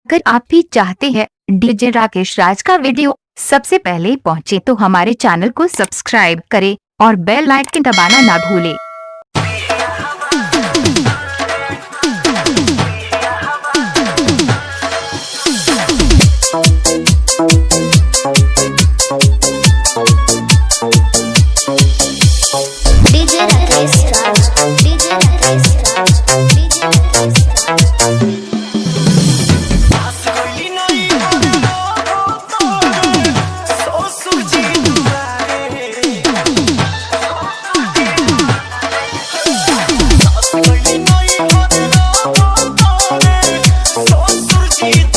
अगर आप भी चाहते हैं डीजे राकेश राज का वीडियो सबसे पहले पहुंचे तो हमारे चैनल को सब्सक्राइब करें और बेल आइकन दबाना ना भूलें। डीजे राकेश राज, डीजे राकेश राज, डीजे राकेश राज। Sweet